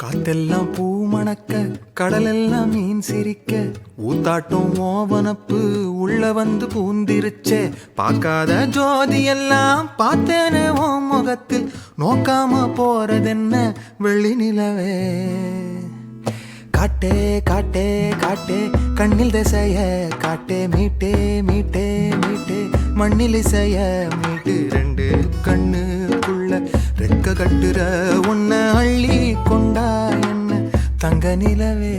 காத்தெல்லாம் பூ மணக்க கடலெல்லாம் மீன் சிரிக்க ஊத்தாட்டம் ஓவனப்பு உள்ள வந்து பூந்திருச்சே பார்க்காத ஜோதி எல்லாம் பார்த்தேனே ஓ முகத்தில் நோக்காம போறதென்ன வெள்ளி நிலவே காட்டே காட்டே காட்டே கண்ணில் திசைய காட்டே மீட்டே மீட்டே மீட்டே மண்ணில் இசைய மீட்டு ரெண்டு கண்ணுக்குள்ள ரெக்க கட்டுற உன்னை அள்ளி கொண்டா என்ன தங்க நிலவே.